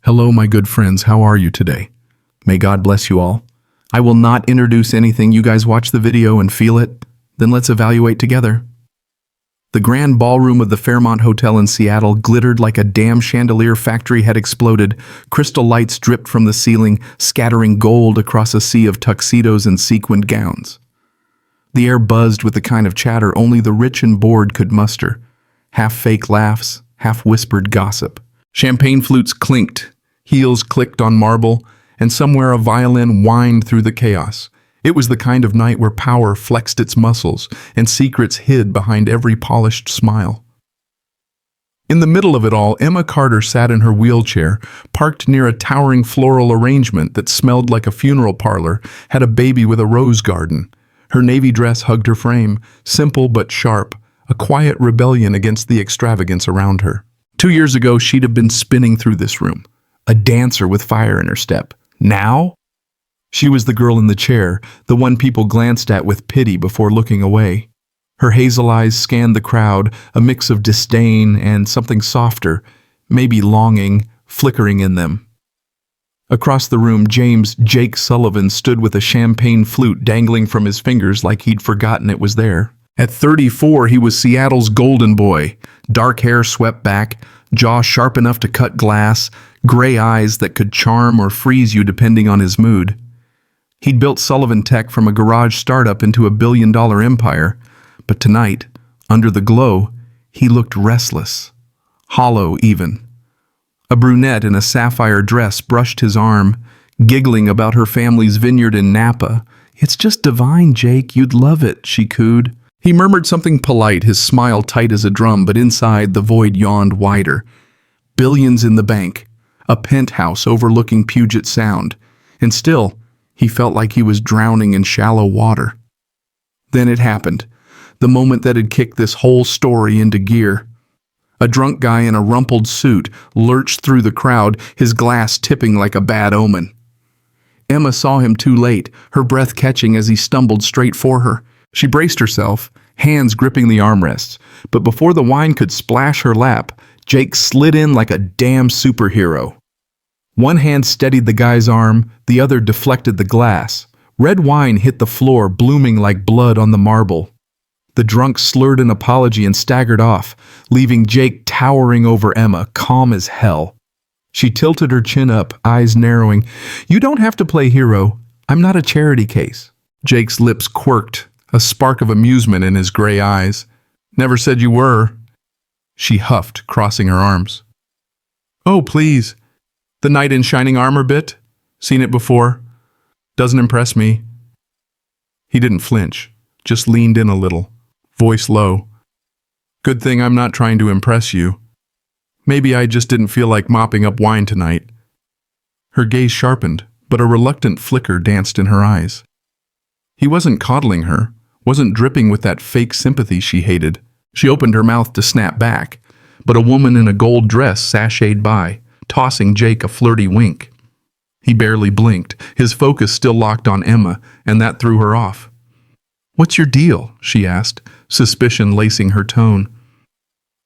Hello, my good friends. How are you today? May God bless you all. I will not introduce anything. You guys watch the video and feel it. Then let's evaluate together. The grand ballroom of the Fairmont Hotel in Seattle glittered like a damn chandelier factory had exploded. Crystal lights dripped from the ceiling, scattering gold across a sea of tuxedos and sequined gowns. The air buzzed with the kind of chatter only the rich and bored could muster. Half fake laughs, half whispered gossip. Champagne flutes clinked, heels clicked on marble, and somewhere a violin whined through the chaos. It was the kind of night where power flexed its muscles and secrets hid behind every polished smile. In the middle of it all, Emma Carter sat in her wheelchair, parked near a towering floral arrangement that smelled like a funeral parlor, had a baby with a rose garden. Her navy dress hugged her frame, simple but sharp, a quiet rebellion against the extravagance around her. 2 years ago, she'd have been spinning through this room, a dancer with fire in her step. Now, she was the girl in the chair, the one people glanced at with pity before looking away. Her hazel eyes scanned the crowd, a mix of disdain and something softer, maybe longing, flickering in them. Across the room, Jake Sullivan stood with a champagne flute dangling from his fingers like he'd forgotten it was there. At 34, he was Seattle's golden boy, dark hair swept back, jaw sharp enough to cut glass, gray eyes that could charm or freeze you depending on his mood. He'd built Sullivan Tech from a garage startup into a billion-dollar empire, but tonight, under the glow, he looked restless, hollow even. A brunette in a sapphire dress brushed his arm, giggling about her family's vineyard in Napa. "It's just divine, Jake. You'd love it," she cooed. He murmured something polite, his smile tight as a drum, but inside the void yawned wider. Billions in the bank, a penthouse overlooking Puget Sound, and still, he felt like he was drowning in shallow water. Then it happened, the moment that had kicked this whole story into gear. A drunk guy in a rumpled suit lurched through the crowd, his glass tipping like a bad omen. Emma saw him too late, her breath catching as he stumbled straight for her. She braced herself, hands gripping the armrests, but before the wine could splash her lap, Jake slid in like a damn superhero. One hand steadied the guy's arm, the other deflected the glass. Red wine hit the floor, blooming like blood on the marble. The drunk slurred an apology and staggered off, leaving Jake towering over Emma, calm as hell. She tilted her chin up, eyes narrowing. "You don't have to play hero. I'm not a charity case." Jake's lips quirked, a spark of amusement in his gray eyes. "Never said you were." She huffed, crossing her arms. "Oh, please. The knight in shining armor bit? Seen it before. Doesn't impress me." He didn't flinch, just leaned in a little, voice low. "Good thing I'm not trying to impress you. Maybe I just didn't feel like mopping up wine tonight." Her gaze sharpened, but a reluctant flicker danced in her eyes. He wasn't coddling her, wasn't dripping with that fake sympathy she hated. She opened her mouth to snap back, but a woman in a gold dress sashayed by, tossing Jake a flirty wink. He barely blinked, his focus still locked on Emma, and that threw her off. "What's your deal?" she asked, suspicion lacing her tone.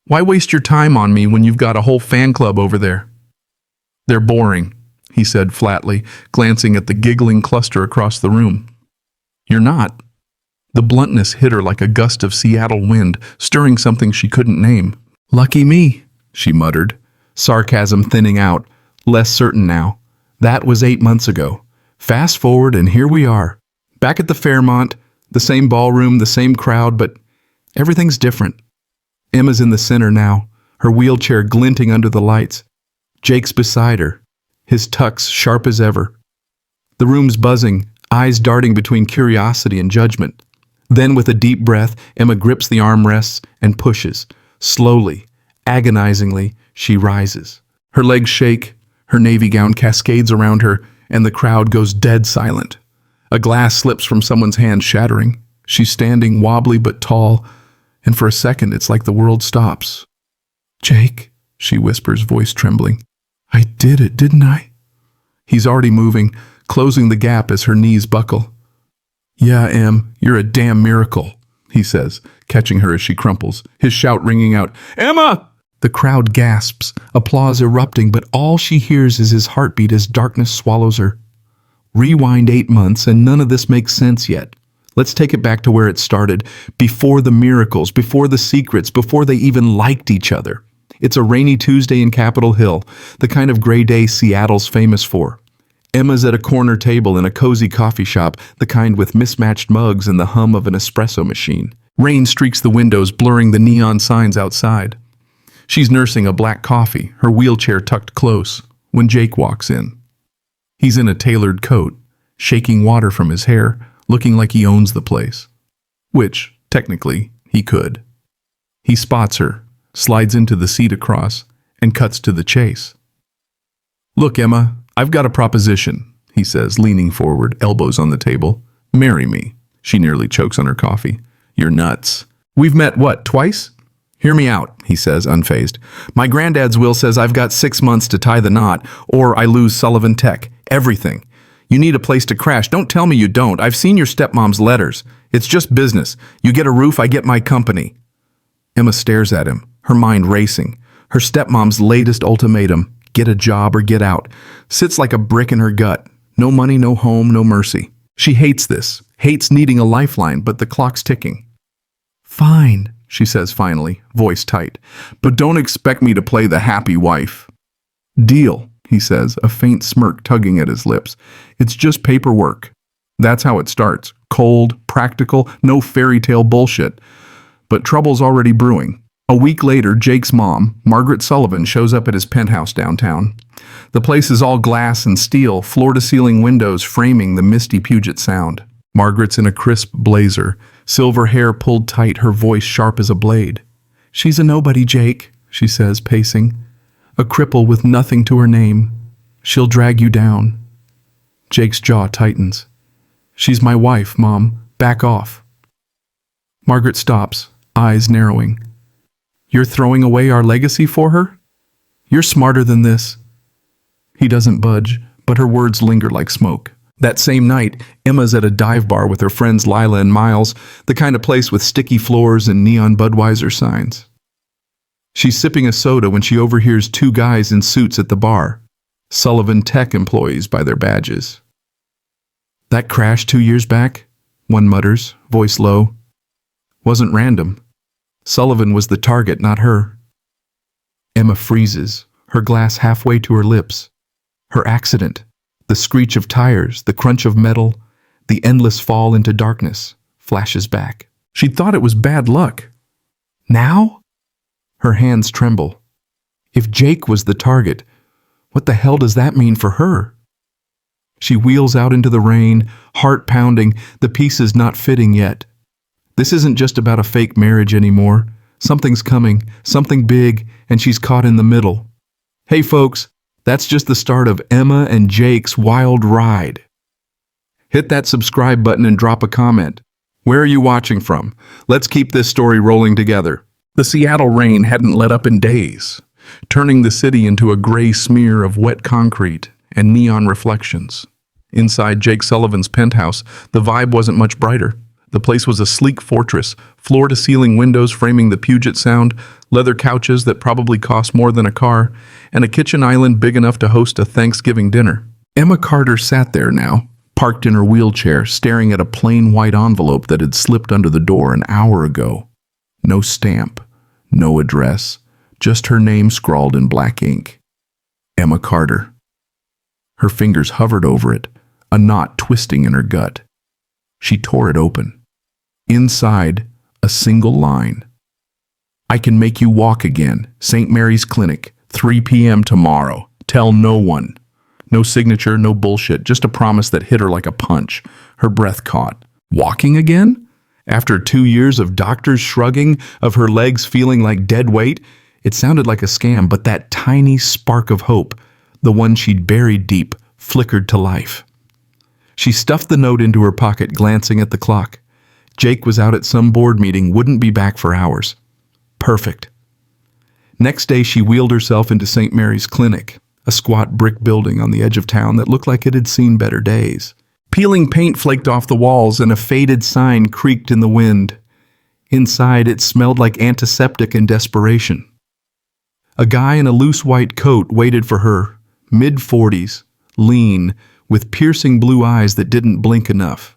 "Why waste your time on me when you've got a whole fan club over there?" "They're boring," he said flatly, glancing at the giggling cluster across the room. "You're not." The bluntness hit her like a gust of Seattle wind, stirring something she couldn't name. "Lucky me," she muttered, sarcasm thinning out, less certain now. That was 8 months ago. Fast forward and here we are. Back at the Fairmont, the same ballroom, the same crowd, but everything's different. Emma's in the center now, her wheelchair glinting under the lights. Jake's beside her, his tux sharp as ever. The room's buzzing, eyes darting between curiosity and judgment. Then, with a deep breath, Emma grips the armrests and pushes. Slowly, agonizingly, she rises. Her legs shake, her navy gown cascades around her, and the crowd goes dead silent. A glass slips from someone's hand, shattering. She's standing, wobbly but tall, and for a second it's like the world stops. "Jake," she whispers, voice trembling. "I did it, didn't I?" He's already moving, closing the gap as her knees buckle. "Yeah, Em, you're a damn miracle," he says, catching her as she crumples, his shout ringing out, "Emma!" The crowd gasps, applause erupting, but all she hears is his heartbeat as darkness swallows her. Rewind 8 months, and none of this makes sense yet. Let's take it back to where it started, before the miracles, before the secrets, before they even liked each other. It's a rainy Tuesday in Capitol Hill, the kind of gray day Seattle's famous for. Emma's at a corner table in a cozy coffee shop, the kind with mismatched mugs and the hum of an espresso machine. Rain streaks the windows, blurring the neon signs outside. She's nursing a black coffee, her wheelchair tucked close, when Jake walks in. He's in a tailored coat, shaking water from his hair, looking like he owns the place. Which, technically, he could. He spots her, slides into the seat across, and cuts to the chase. "Look, Emma, I've got a proposition," he says, leaning forward, elbows on the table. "Marry me." She nearly chokes on her coffee. "You're nuts. We've met, what, twice?" "Hear me out," he says, unfazed. "My granddad's will says I've got 6 months to tie the knot, or I lose Sullivan Tech. Everything. You need a place to crash. Don't tell me you don't. I've seen your stepmom's letters. It's just business. You get a roof, I get my company." Emma stares at him, her mind racing. Her stepmom's latest ultimatum, get a job or get out, sits like a brick in her gut. No money, no home, no mercy. She hates this, hates needing a lifeline, but the clock's ticking. "Fine," she says finally, voice tight, "but don't expect me to play the happy wife." "Deal," he says, a faint smirk tugging at his lips. "It's just paperwork." That's how it starts. Cold, practical, no fairy tale bullshit. But trouble's already brewing. A week later, Jake's mom, Margaret Sullivan, shows up at his penthouse downtown. The place is all glass and steel, floor-to-ceiling windows framing the misty Puget Sound. Margaret's in a crisp blazer, silver hair pulled tight, her voice sharp as a blade. "She's a nobody, Jake," she says, pacing. "A cripple with nothing to her name. She'll drag you down." Jake's jaw tightens. "She's my wife, Mom. Back off." Margaret stops, eyes narrowing. "You're throwing away our legacy for her? You're smarter than this." He doesn't budge, but her words linger like smoke. That same night, Emma's at a dive bar with her friends Lila and Miles, the kind of place with sticky floors and neon Budweiser signs. She's sipping a soda when she overhears 2 guys in suits at the bar, Sullivan Tech employees by their badges. "That crash 2 years back," one mutters, voice low, "wasn't random. Sullivan was the target, not her." Emma freezes, her glass halfway to her lips. Her accident, the screech of tires, the crunch of metal, the endless fall into darkness, flashes back. She thought it was bad luck. Now? Her hands tremble. If Jake was the target, what the hell does that mean for her? She wheels out into the rain, heart pounding, the pieces not fitting yet. This isn't just about a fake marriage anymore. Something's coming, something big, and she's caught in the middle. Hey folks, that's just the start of Emma and Jake's wild ride. Hit that subscribe button and drop a comment. Where are you watching from? Let's keep this story rolling together. The Seattle rain hadn't let up in days, turning the city into a gray smear of wet concrete and neon reflections. Inside Jake Sullivan's penthouse, the vibe wasn't much brighter. The place was a sleek fortress, floor-to-ceiling windows framing the Puget Sound, leather couches that probably cost more than a car, and a kitchen island big enough to host a Thanksgiving dinner. Emma Carter sat there now, parked in her wheelchair, staring at a plain white envelope that had slipped under the door an hour ago. No stamp, no address, just her name scrawled in black ink. Emma Carter. Her fingers hovered over it, a knot twisting in her gut. She tore it open. Inside, a single line. I can make you walk again. St. Mary's Clinic, 3 p.m. tomorrow. Tell no one. No signature, no bullshit, just a promise that hit her like a punch. Her breath caught. Walking again? After 2 years of doctors shrugging, of her legs feeling like dead weight, it sounded like a scam, but that tiny spark of hope, the one she'd buried deep, flickered to life. She stuffed the note into her pocket, glancing at the clock. Jake was out at some board meeting, wouldn't be back for hours. Perfect. Next day, she wheeled herself into St. Mary's Clinic, a squat brick building on the edge of town that looked like it had seen better days. Peeling paint flaked off the walls and a faded sign creaked in the wind. Inside, it smelled like antiseptic and desperation. A guy in a loose white coat waited for her, mid-40s, lean, with piercing blue eyes that didn't blink enough.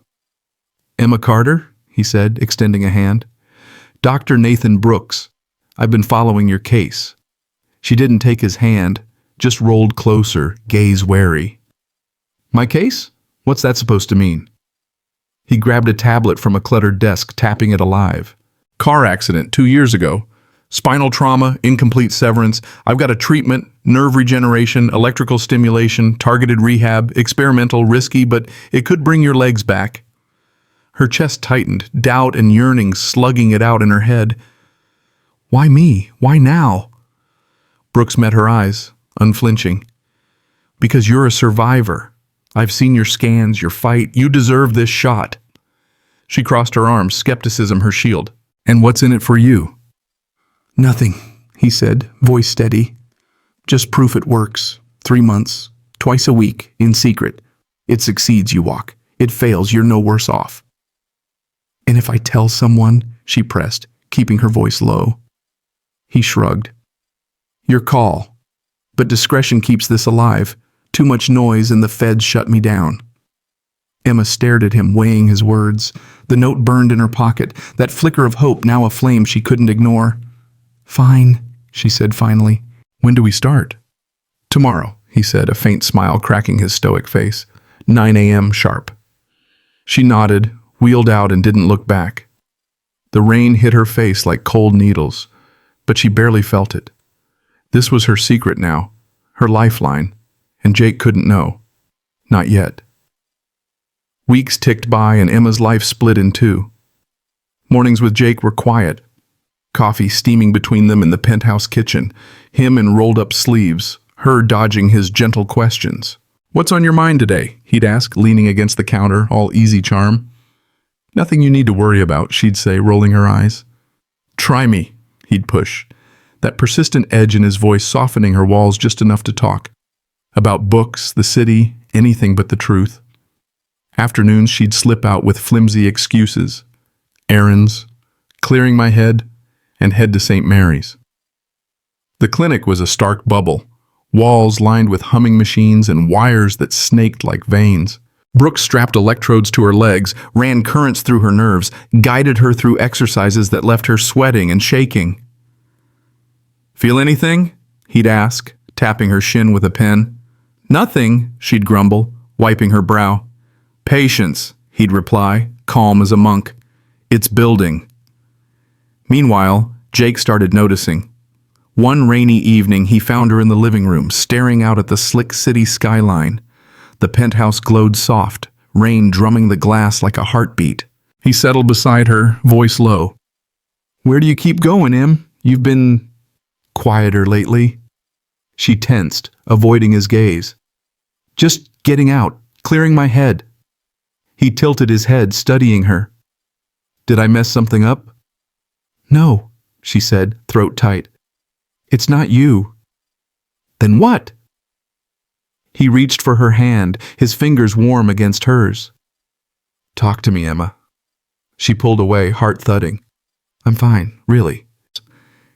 "Emma Carter?" he said, extending a hand. "Dr. Nathan Brooks. I've been following your case." She didn't take his hand, just rolled closer, gaze wary. "My case? What's that supposed to mean?" He grabbed a tablet from a cluttered desk, tapping it alive. "Car accident 2 years ago. Spinal trauma, incomplete severance. I've got a treatment, nerve regeneration, electrical stimulation, targeted rehab, experimental, risky, but it could bring your legs back." Her chest tightened, doubt and yearning slugging it out in her head. "Why me? Why now?" Brooks met her eyes, unflinching. "Because you're a survivor. I've seen your scans, your fight. You deserve this shot." She crossed her arms, skepticism her shield. "And what's in it for you?" "Nothing," he said, voice steady. "Just proof it works. 3 months, twice a week, in secret. It succeeds, you walk. It fails, you're no worse off." "And if I tell someone?" she pressed, keeping her voice low. He shrugged. "Your call. But discretion keeps this alive. Too much noise and the feds shut me down." Emma stared at him, weighing his words. The note burned in her pocket, that flicker of hope now a flame she couldn't ignore. "Fine," she said finally. "When do we start?" "Tomorrow," he said, a faint smile cracking his stoic face. 9 a.m. sharp. She nodded, wheeled out, and didn't look back. The rain hit her face like cold needles, but she barely felt it. This was her secret now, her lifeline, and Jake couldn't know. Not yet. Weeks ticked by and Emma's life split in two. Mornings with Jake were quiet. Coffee steaming between them in the penthouse kitchen, him in rolled-up sleeves, her dodging his gentle questions. "What's on your mind today?" he'd ask, leaning against the counter, all easy charm. "Nothing you need to worry about," she'd say, rolling her eyes. "Try me," he'd push, that persistent edge in his voice softening her walls just enough to talk. About books, the city, anything but the truth. Afternoons she'd slip out with flimsy excuses. Errands, clearing my head, and head to St. Mary's. The clinic was a stark bubble, walls lined with humming machines and wires that snaked like veins. Brooks strapped electrodes to her legs, ran currents through her nerves, guided her through exercises that left her sweating and shaking. "Feel anything?" he'd ask, tapping her shin with a pen. "Nothing," she'd grumble, wiping her brow. "Patience," he'd reply, calm as a monk. "It's building." Meanwhile, Jake started noticing. One rainy evening, he found her in the living room, staring out at the slick city skyline. The penthouse glowed soft, rain drumming the glass like a heartbeat. He settled beside her, voice low. "Where do you keep going, Em? You've been quieter lately." She tensed, avoiding his gaze. "Just getting out, clearing my head." He tilted his head, studying her. "Did I mess something up?" "No," she said, throat tight. "It's not you." "Then what?" He reached for her hand, his fingers warm against hers. "Talk to me, Emma." She pulled away, heart thudding. "I'm fine, really."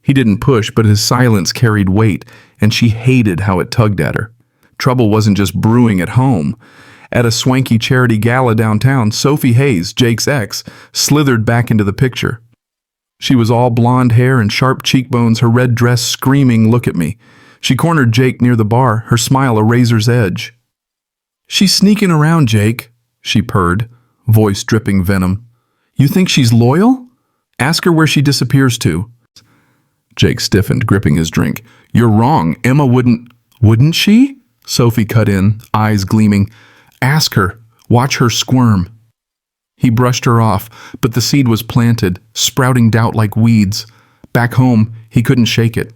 He didn't push, but his silence carried weight, and she hated how it tugged at her. Trouble wasn't just brewing at home. At a swanky charity gala downtown, Sophie Hayes, Jake's ex, slithered back into the picture. She was all blonde hair and sharp cheekbones, her red dress screaming, "Look at me." She cornered Jake near the bar, her smile a razor's edge. "She's sneaking around, Jake," she purred, voice dripping venom. "You think she's loyal? Ask her where she disappears to." Jake stiffened, gripping his drink. "You're wrong. Emma wouldn't." "Wouldn't she?" Sophie cut in, eyes gleaming. "Ask her. Watch her squirm." He brushed her off, but the seed was planted, sprouting doubt like weeds. Back home, he couldn't shake it.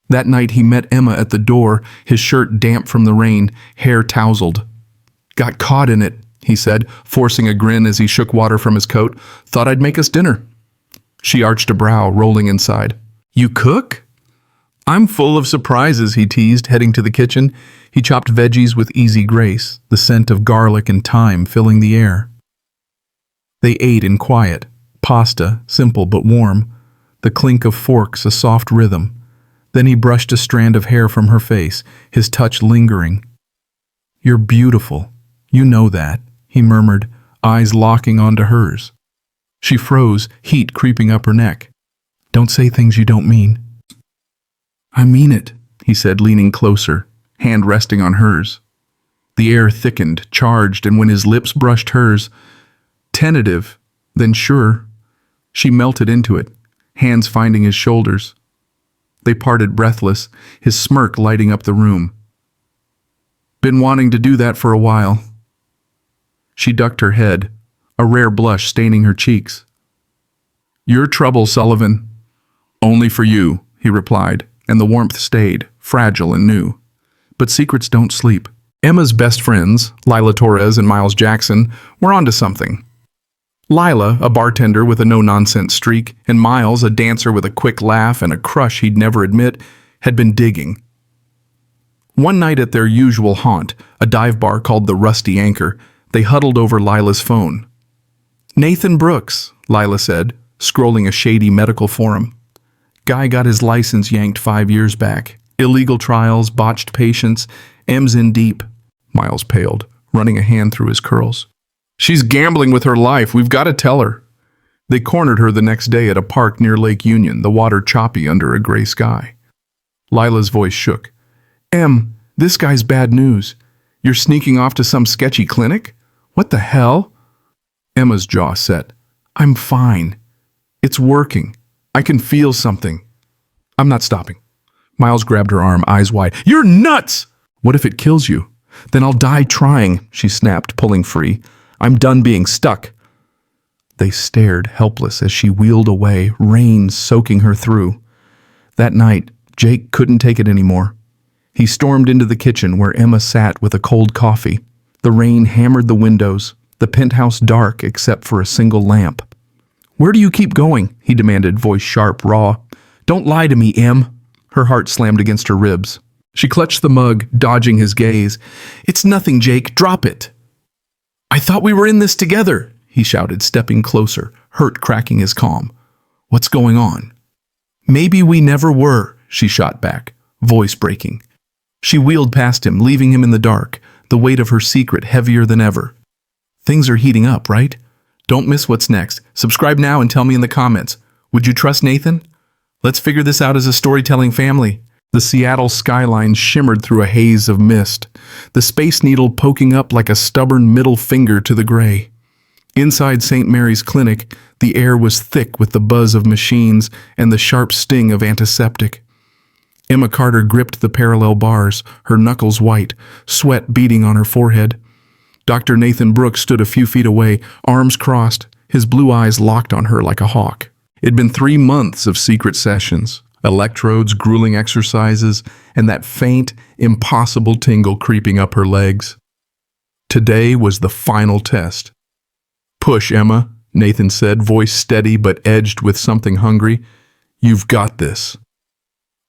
That night he met Emma at the door, his shirt damp from the rain, hair tousled. "Got caught in it," he said, forcing a grin as he shook water from his coat. "Thought I'd make us dinner." She arched a brow, rolling inside. "You cook?" "I'm full of surprises," he teased, heading to the kitchen. He chopped veggies with easy grace, the scent of garlic and thyme filling the air. They ate in quiet. Pasta, simple but warm. The clink of forks a soft rhythm. Then he brushed a strand of hair from her face, his touch lingering. "You're beautiful. You know that," he murmured, eyes locking onto hers. She froze, heat creeping up her neck. "Don't say things you don't mean." "I mean it," he said, leaning closer, hand resting on hers. The air thickened, charged, and when his lips brushed hers, tentative, then sure, she melted into it, hands finding his shoulders. They parted breathless, his smirk lighting up the room. "Been wanting to do that for a while." She ducked her head, a rare blush staining her cheeks. "Your trouble, Sullivan." "Only for you," he replied, and the warmth stayed, fragile and new. But secrets don't sleep. Emma's best friends, Lila Torres and Miles Jackson, were onto something. Lila, a bartender with a no-nonsense streak, and Miles, a dancer with a quick laugh and a crush he'd never admit, had been digging. One night at their usual haunt, a dive bar called the Rusty Anchor, they huddled over Lila's phone. "Nathan Brooks," Lila said, scrolling a shady medical forum. "Guy got his license yanked 5 years back. Illegal trials, botched patients, M's in deep." Miles paled, running a hand through his curls. "She's gambling with her life. We've got to tell her." They cornered her the next day at a park near Lake Union, the water choppy under a gray sky. Lila's voice shook. "Em, this guy's bad news. You're sneaking off to some sketchy clinic? What the hell?" Emma's jaw set. "I'm fine. It's working. I can feel something. I'm not stopping." Miles grabbed her arm, eyes wide. "You're nuts!" "What if it kills you?" "Then I'll die trying," she snapped, pulling free. "I'm done being stuck." They stared, helpless, as she wheeled away, rain soaking her through. That night, Jake couldn't take it anymore. He stormed into the kitchen where Emma sat with a cold coffee. The rain hammered the windows, the penthouse dark except for a single lamp. "Where do you keep going?" he demanded, voice sharp, raw. "Don't lie to me, Em." Her heart slammed against her ribs. She clutched the mug, dodging his gaze. "It's nothing, Jake. Drop it." "I thought we were in this together," he shouted, stepping closer, hurt cracking his calm. "What's going on?" "Maybe we never were," she shot back, voice breaking. She wheeled past him, leaving him in the dark, the weight of her secret heavier than ever. "Things are heating up, right? Don't miss what's next. Subscribe now and tell me in the comments. Would you trust Nathan? Let's figure this out as a storytelling family." The Seattle skyline shimmered through a haze of mist, the Space Needle poking up like a stubborn middle finger to the gray. Inside St. Mary's Clinic, the air was thick with the buzz of machines and the sharp sting of antiseptic. Emma Carter gripped the parallel bars, her knuckles white, sweat beading on her forehead. Dr. Nathan Brooks stood a few feet away, arms crossed, his blue eyes locked on her like a hawk. It'd been 3 months of secret sessions, electrodes, grueling exercises, and that faint, impossible tingle creeping up her legs. Today was the final test. "Push, Emma," Nathan said, voice steady but edged with something hungry. "You've got this."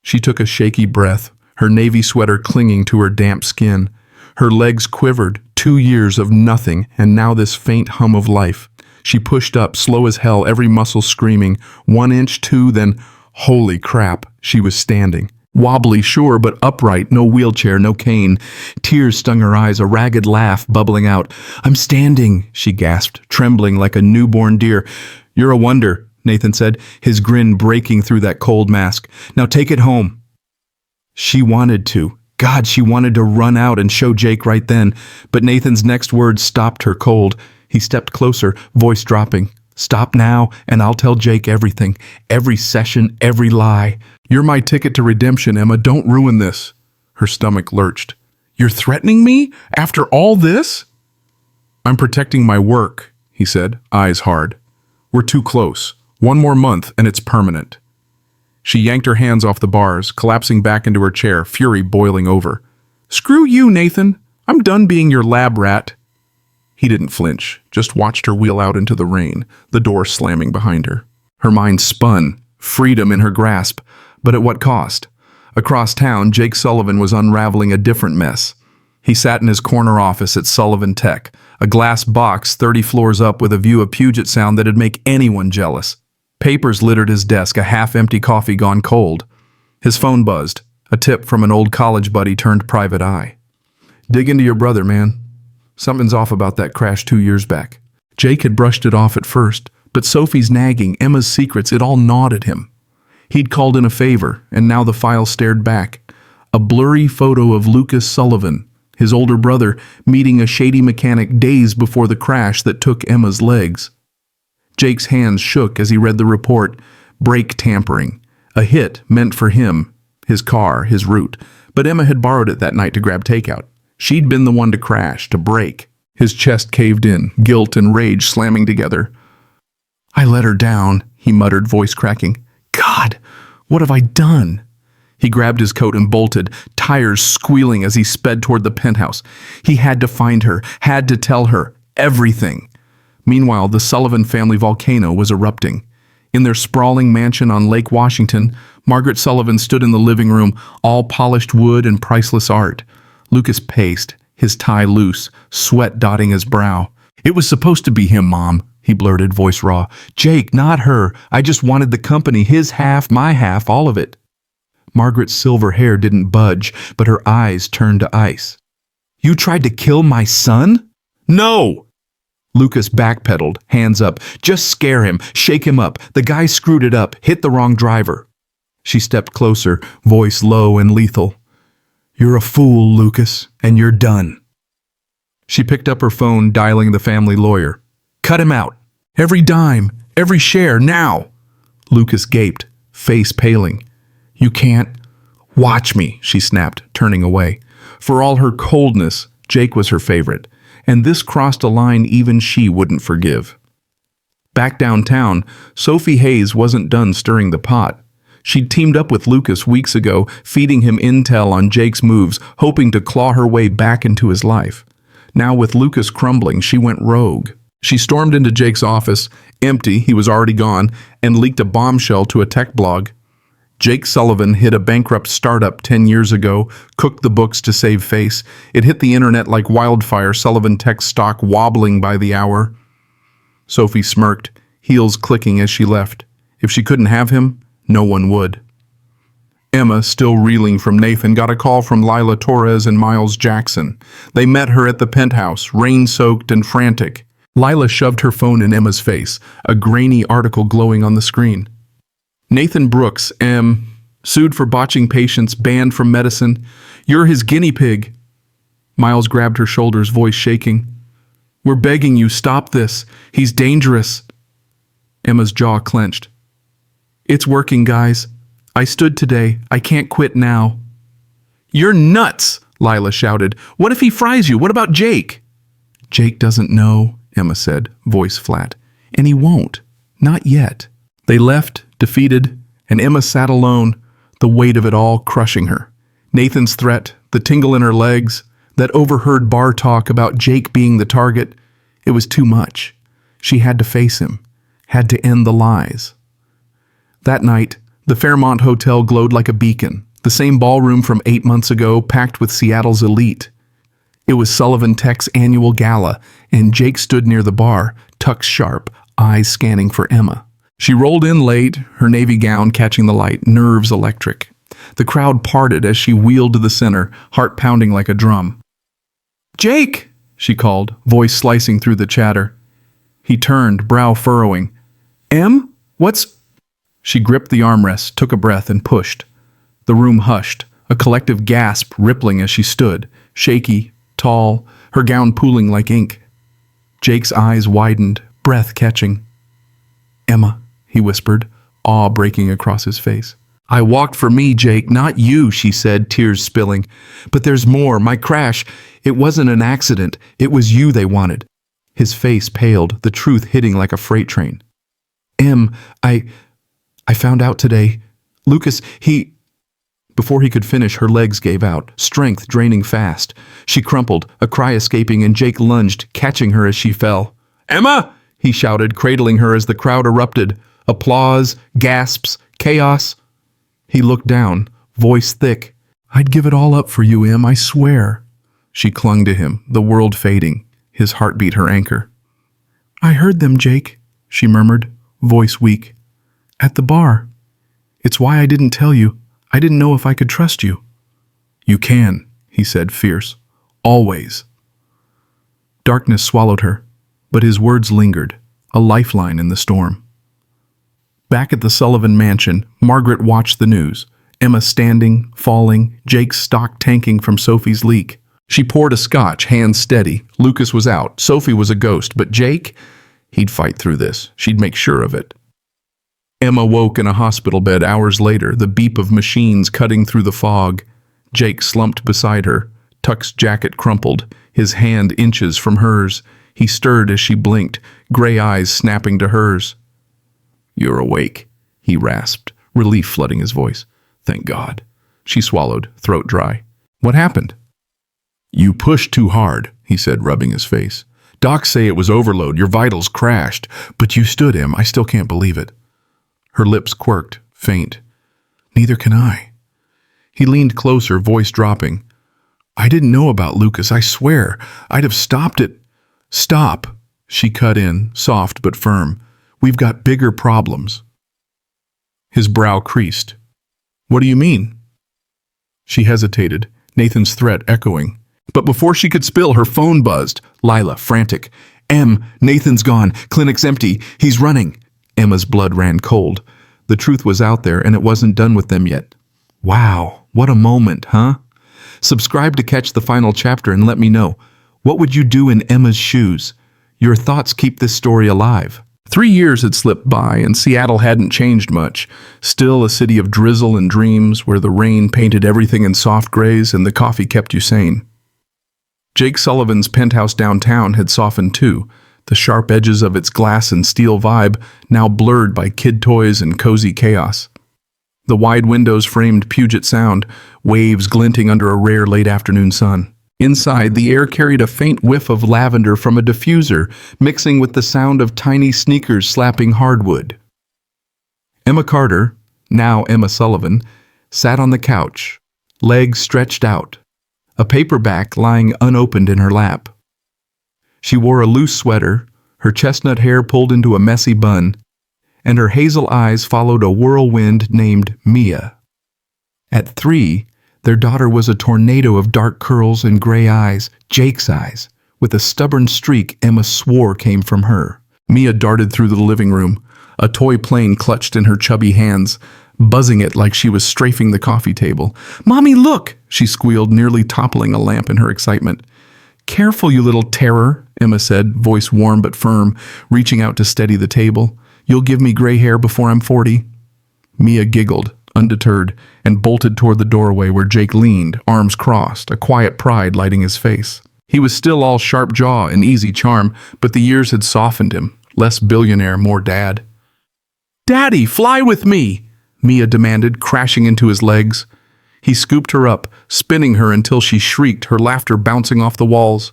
She took a shaky breath, her navy sweater clinging to her damp skin. Her legs quivered, 2 years of nothing, and now this faint hum of life. She pushed up, slow as hell, every muscle screaming. 1 inch, 2, then, holy crap, she was standing. Wobbly, sure, but upright, no wheelchair, no cane. Tears stung her eyes, a ragged laugh bubbling out. "I'm standing," she gasped, trembling like a newborn deer. "You're a wonder," Nathan said, his grin breaking through that cold mask. "Now take it home." She wanted to. God, she wanted to run out and show Jake right then, but Nathan's next words stopped her cold. He stepped closer, voice dropping. "Stop now, and I'll tell Jake everything. Every session, every lie. You're my ticket to redemption, Emma. Don't ruin this." Her stomach lurched. "You're threatening me? After all this?" "I'm protecting my work," he said, eyes hard. "We're too close. 1 more month, and it's permanent." She yanked her hands off the bars, collapsing back into her chair, fury boiling over. "Screw you, Nathan. I'm done being your lab rat." He didn't flinch, just watched her wheel out into the rain, the door slamming behind her. Her mind spun, freedom in her grasp, but at what cost? Across town, Jake Sullivan was unraveling a different mess. He sat in his corner office at Sullivan Tech, a glass box 30 floors up with a view of Puget Sound that'd make anyone jealous. Papers littered his desk, a half-empty coffee gone cold. His phone buzzed. A tip from an old college buddy turned private eye. Dig into your brother, man. Something's off about that crash 2 years back. Jake had brushed it off at first, but Sophie's nagging, Emma's secrets, it all gnawed at him. He'd called in a favor, and now the file stared back. A blurry photo of Lucas Sullivan, his older brother, meeting a shady mechanic days before the crash that took Emma's legs. Jake's hands shook as he read the report. Brake tampering. A hit meant for him, his car, his route. But Emma had borrowed it that night to grab takeout. She'd been the one to crash, to brake. His chest caved in, guilt and rage slamming together. I let her down, he muttered, voice cracking. God, what have I done? He grabbed his coat and bolted, tires squealing as he sped toward the penthouse. He had to find her, had to tell her everything. Meanwhile, the Sullivan family volcano was erupting. In their sprawling mansion on Lake Washington, Margaret Sullivan stood in the living room, all polished wood and priceless art. Lucas paced, his tie loose, sweat dotting his brow. It was supposed to be him, Mom, he blurted, voice raw. Jake, not her. I just wanted the company, his half, my half, all of it. Margaret's silver hair didn't budge, but her eyes turned to ice. You tried to kill my son? No! Lucas backpedaled, hands up. Just scare him, shake him up. The guy screwed it up, hit the wrong driver. She stepped closer, voice low and lethal. You're a fool, Lucas, and you're done. She picked up her phone, dialing the family lawyer. Cut him out. Every dime, every share, now. Lucas gaped, face paling. You can't. Watch me, she snapped, turning away. For all her coldness, Jake was her favorite, and this crossed a line even she wouldn't forgive. Back downtown, Sophie Hayes wasn't done stirring the pot. She'd teamed up with Lucas weeks ago, feeding him intel on Jake's moves, hoping to claw her way back into his life. Now with Lucas crumbling, she went rogue. She stormed into Jake's office, empty, he was already gone, and leaked a bombshell to a tech blog. Jake Sullivan hit a bankrupt startup 10 years ago, cooked the books to save face. It hit the internet like wildfire, Sullivan Tech stock wobbling by the hour. Sophie smirked, heels clicking as she left. If she couldn't have him, no one would. Emma, still reeling from Nathan, got a call from Lila Torres and Miles Jackson. They met her at the penthouse, rain-soaked and frantic. Lila shoved her phone in Emma's face, a grainy article glowing on the screen. Nathan Brooks, sued for botching patients, banned from medicine. You're his guinea pig. Miles grabbed her shoulders, voice shaking. We're begging you, stop this. He's dangerous. Emma's jaw clenched. It's working, guys. I stood today. I can't quit now. You're nuts, Lila shouted. What if he fries you? What about Jake? Jake doesn't know, Emma said, voice flat. And he won't. Not yet. They left, defeated, and Emma sat alone, the weight of it all crushing her. Nathan's threat, the tingle in her legs, that overheard bar talk about Jake being the target, it was too much. She had to face him, had to end the lies. That night, the Fairmont Hotel glowed like a beacon, the same ballroom from 8 months ago, packed with Seattle's elite. It was Sullivan Tech's annual gala, and Jake stood near the bar, tucks sharp, eyes scanning for Emma. She rolled in late, her navy gown catching the light, nerves electric. The crowd parted as she wheeled to the center, heart pounding like a drum. Jake, she called, voice slicing through the chatter. He turned, brow furrowing. Em, what's... She gripped the armrest, took a breath, and pushed. The room hushed, a collective gasp rippling as she stood, shaky, tall, her gown pooling like ink. Jake's eyes widened, breath catching. Emma, he whispered, awe breaking across his face. I walked for me, Jake, not you, she said, tears spilling. But there's more. My crash, it wasn't an accident. It was you they wanted. His face paled, the truth hitting like a freight train. Em, I found out today. Lucas, he... Before he could finish, her legs gave out, strength draining fast. She crumpled, a cry escaping, and Jake lunged, catching her as she fell. Emma! He shouted, cradling her as the crowd erupted. Applause, gasps, chaos. He looked down, voice thick. I'd give it all up for you, Em, I swear. She clung to him, the world fading, his heartbeat her anchor. I heard them, Jake, she murmured, voice weak. At the bar. It's why I didn't tell you. I didn't know if I could trust you." "You can," he said, fierce. "Always." Darkness swallowed her, but his words lingered, a lifeline in the storm. Back at the Sullivan mansion, Margaret watched the news. Emma standing, falling, Jake's stock tanking from Sophie's leak. She poured a scotch, hands steady. Lucas was out. Sophie was a ghost. But Jake? He'd fight through this. She'd make sure of it. Emma woke in a hospital bed hours later, the beep of machines cutting through the fog. Jake slumped beside her, Tuck's jacket crumpled, his hand inches from hers. He stirred as she blinked, gray eyes snapping to hers. "You're awake," he rasped, relief flooding his voice. "Thank God." She swallowed, throat dry. "What happened?" "You pushed too hard," he said, rubbing his face. "Docs say it was overload, your vitals crashed, but you stood him. I still can't believe it." Her lips quirked, faint. "Neither can I." He leaned closer, voice dropping. "I didn't know about Lucas, I swear. I'd have stopped it." "Stop," she cut in, soft but firm. "We've got bigger problems." His brow creased. "What do you mean?" She hesitated, Nathan's threat echoing. But before she could spill, her phone buzzed. Lila, frantic. Nathan's gone. Clinic's empty. He's running." Emma's blood ran cold. The truth was out there, and it wasn't done with them yet. Wow, what a moment, huh? Subscribe to catch the final chapter and let me know. What would you do in Emma's shoes? Your thoughts keep this story alive. 3 years had slipped by, and Seattle hadn't changed much. Still a city of drizzle and dreams, where the rain painted everything in soft grays and the coffee kept you sane. Jake Sullivan's penthouse downtown had softened too, the sharp edges of its glass and steel vibe now blurred by kid toys and cozy chaos. The wide windows framed Puget Sound, waves glinting under a rare late-afternoon sun. Inside, the air carried a faint whiff of lavender from a diffuser, mixing with the sound of tiny sneakers slapping hardwood. Emma Carter, now Emma Sullivan, sat on the couch, legs stretched out, a paperback lying unopened in her lap. She wore a loose sweater, her chestnut hair pulled into a messy bun, and her hazel eyes followed a whirlwind named Mia. At 3, their daughter was a tornado of dark curls and gray eyes, Jake's eyes, with a stubborn streak Emma swore came from her. Mia darted through the living room, a toy plane clutched in her chubby hands, buzzing it like she was strafing the coffee table. "Mommy, look!" she squealed, nearly toppling a lamp in her excitement. "Careful, you little terror," Emma said, voice warm but firm, reaching out to steady the table. "You'll give me gray hair before I'm 40. Mia giggled, undeterred, and bolted toward the doorway where Jake leaned, arms crossed, a quiet pride lighting his face. He was still all sharp jaw and easy charm, but the years had softened him, less billionaire, more dad. "Daddy, fly with me!" Mia demanded, crashing into his legs. He scooped her up, spinning her until she shrieked, her laughter bouncing off the walls.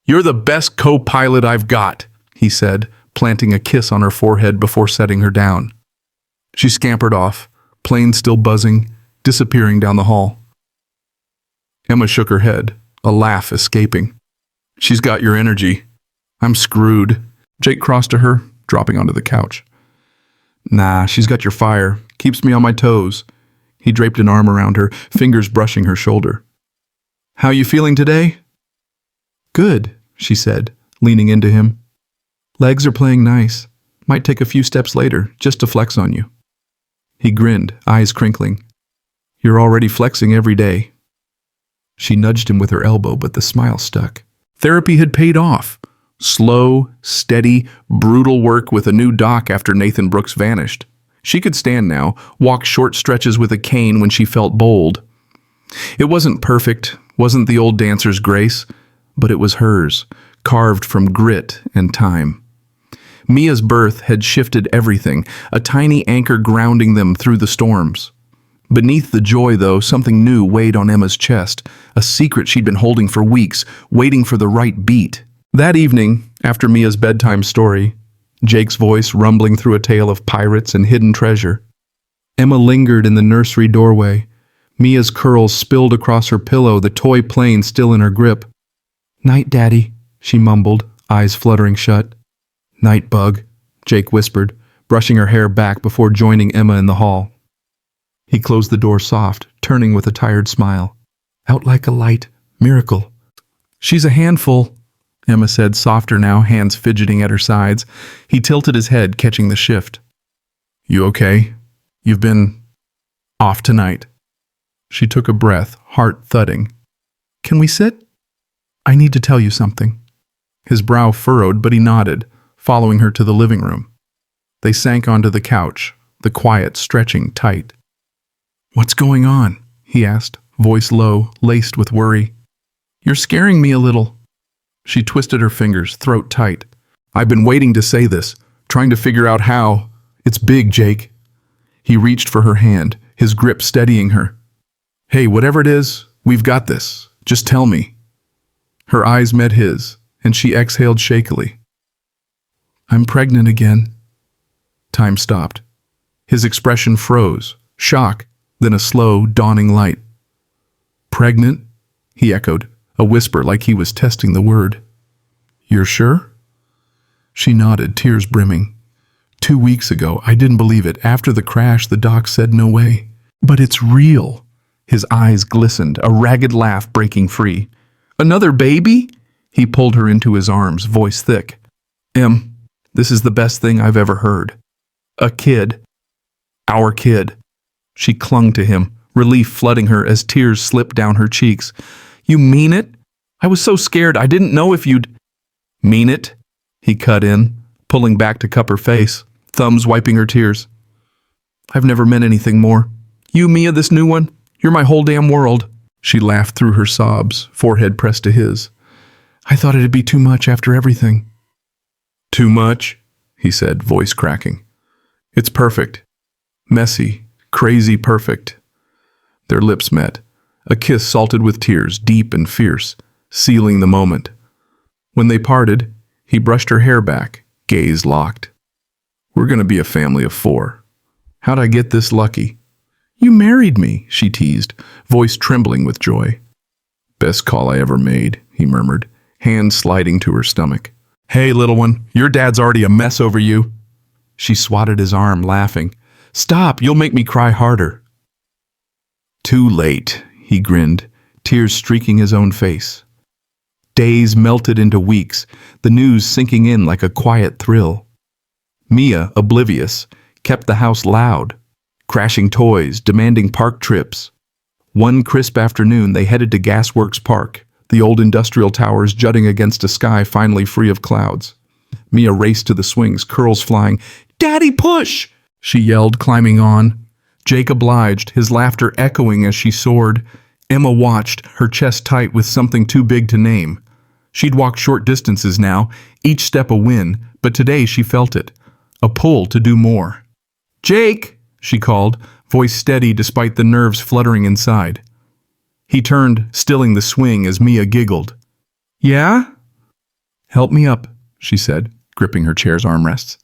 "You're the best co-pilot I've got," he said, planting a kiss on her forehead before setting her down. She scampered off, plane still buzzing, disappearing down the hall. Emma shook her head, a laugh escaping. "She's got your energy. I'm screwed." Jake crossed to her, dropping onto the couch. "Nah, she's got your fire. Keeps me on my toes." He draped an arm around her, fingers brushing her shoulder. "How you feeling today?" "Good," she said, leaning into him. "Legs are playing nice. Might take a few steps later, just to flex on you." He grinned, eyes crinkling. "You're already flexing every day." She nudged him with her elbow, but the smile stuck. Therapy had paid off. Slow, steady, brutal work with a new doc after Nathan Brooks vanished. She could stand now, walk short stretches with a cane when she felt bold. It wasn't perfect, wasn't the old dancer's grace, but it was hers, carved from grit and time. Mia's birth had shifted everything, a tiny anchor grounding them through the storms. Beneath the joy, though, something new weighed on Emma's chest, a secret she'd been holding for weeks, waiting for the right beat. That evening, after Mia's bedtime story, Jake's voice rumbling through a tale of pirates and hidden treasure, Emma lingered in the nursery doorway. Mia's curls spilled across her pillow, the toy plane still in her grip. "Night, Daddy," she mumbled, eyes fluttering shut. "Night, Bug," Jake whispered, brushing her hair back before joining Emma in the hall. He closed the door soft, turning with a tired smile. Out like a light. Miracle. She's a handful, Emma said, softer now, hands fidgeting at her sides. He tilted his head, catching the shift. You okay? You've been off tonight. She took a breath, heart thudding. Can we sit? I need to tell you something. His brow furrowed, but he nodded, following her to the living room. They sank onto the couch, the quiet stretching tight. What's going on? He asked, voice low, laced with worry. You're scaring me a little. She twisted her fingers, throat tight. I've been waiting to say this, trying to figure out how. It's big, Jake. He reached for her hand, his grip steadying her. Hey, whatever it is, we've got this. Just tell me. Her eyes met his, and she exhaled shakily. I'm pregnant again. Time stopped. His expression froze, shock, then a slow, dawning light. Pregnant? He echoed, a whisper like he was testing the word. You're sure? She nodded, tears brimming. 2 weeks ago, I didn't believe it. After the crash, the doc said no way. But it's real. His eyes glistened, a ragged laugh breaking free. Another baby? He pulled her into his arms, voice thick. Em, this is the best thing I've ever heard. A kid. Our kid. She clung to him, relief flooding her as tears slipped down her cheeks. You mean it? I was so scared I didn't know if you'd... Mean it? He cut in, pulling back to cup her face, thumbs wiping her tears. I've never meant anything more. You, Mia, this new one, you're my whole damn world. She laughed through her sobs, forehead pressed to his. I thought it'd be too much after everything. Too much? He said, voice cracking. It's perfect. Messy, crazy perfect. Their lips met, a kiss salted with tears, deep and fierce, sealing the moment. When they parted, he brushed her hair back, gaze locked. We're gonna be a family of 4. How'd I get this lucky? You married me, she teased, voice trembling with joy. Best call I ever made, he murmured, hand sliding to her stomach. Hey, little one, your dad's already a mess over you. She swatted his arm, laughing. Stop, you'll make me cry harder. Too late, he grinned, tears streaking his own face. Days melted into weeks, the news sinking in like a quiet thrill. Mia, oblivious, kept the house loud, crashing toys, demanding park trips. One crisp afternoon, they headed to Gasworks Park, the old industrial towers jutting against a sky finally free of clouds. Mia raced to the swings, curls flying. Daddy, push! She yelled, climbing on. Jake obliged, his laughter echoing as she soared. Emma watched, her chest tight with something too big to name. She'd walked short distances now, each step a win, but today she felt it. A pull to do more. Jake, she called, voice steady despite the nerves fluttering inside. He turned, stilling the swing as Mia giggled. Yeah? Help me up, she said, gripping her chair's armrests.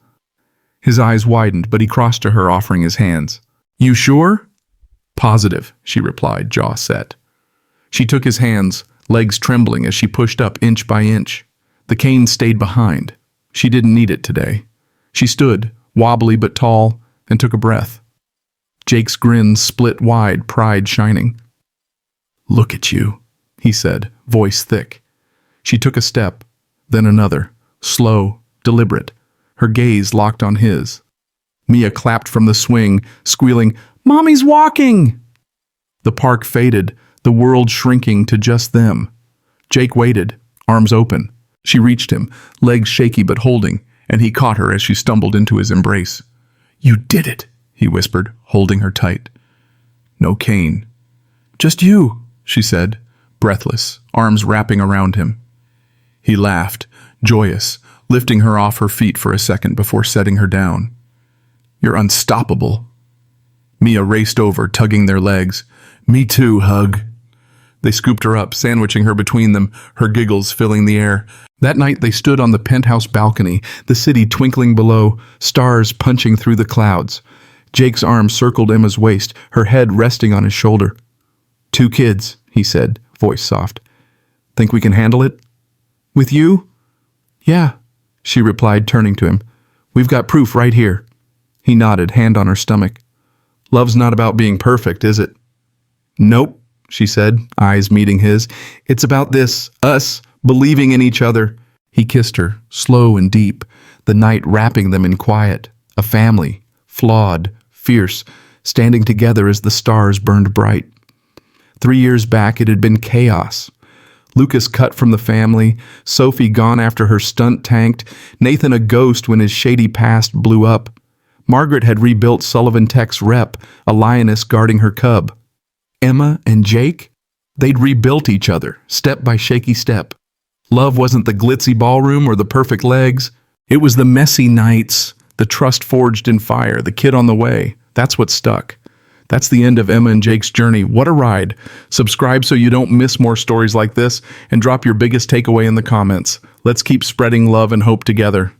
His eyes widened, but he crossed to her, offering his hands. You sure? Positive, she replied, jaw set. She took his hands, legs trembling as she pushed up inch by inch. The cane stayed behind. She didn't need it today. She stood, wobbly but tall, and took a breath. Jake's grin split wide, pride shining. Look at you, he said, voice thick. She took a step, then another, slow, deliberate, her gaze locked on his. Mia clapped from the swing, squealing, Mommy's walking! The park faded, the world shrinking to just them. Jake waited, arms open. She reached him, legs shaky but holding, and he caught her as she stumbled into his embrace. You did it, he whispered, holding her tight. No cane. Just you, she said, breathless, arms wrapping around him. He laughed, joyous, lifting her off her feet for a second before setting her down. You're unstoppable. Mia raced over, tugging their legs. Me too, hug. They scooped her up, sandwiching her between them, her giggles filling the air. That night they stood on the penthouse balcony, the city twinkling below, stars punching through the clouds. Jake's arm circled Emma's waist, her head resting on his shoulder. 2 kids, he said, voice soft. Think we can handle it? With you? Yeah, she replied, turning to him. We've got proof right here. He nodded, hand on her stomach. Love's not about being perfect, is it? Nope, she said, eyes meeting his. It's about this, us, believing in each other. He kissed her, slow and deep, the night wrapping them in quiet. A family, flawed, fierce, standing together as the stars burned bright. 3 years back, it had been chaos. Lucas cut from the family, Sophie gone after her stunt tanked, Nathan a ghost when his shady past blew up. Margaret had rebuilt Sullivan Tech's rep, a lioness guarding her cub. Emma and Jake? They'd rebuilt each other, step by shaky step. Love wasn't the glitzy ballroom or the perfect legs. It was the messy nights, the trust forged in fire, the kid on the way. That's what stuck. That's the end of Emma and Jake's journey. What a ride. Subscribe so you don't miss more stories like this, and drop your biggest takeaway in the comments. Let's keep spreading love and hope together.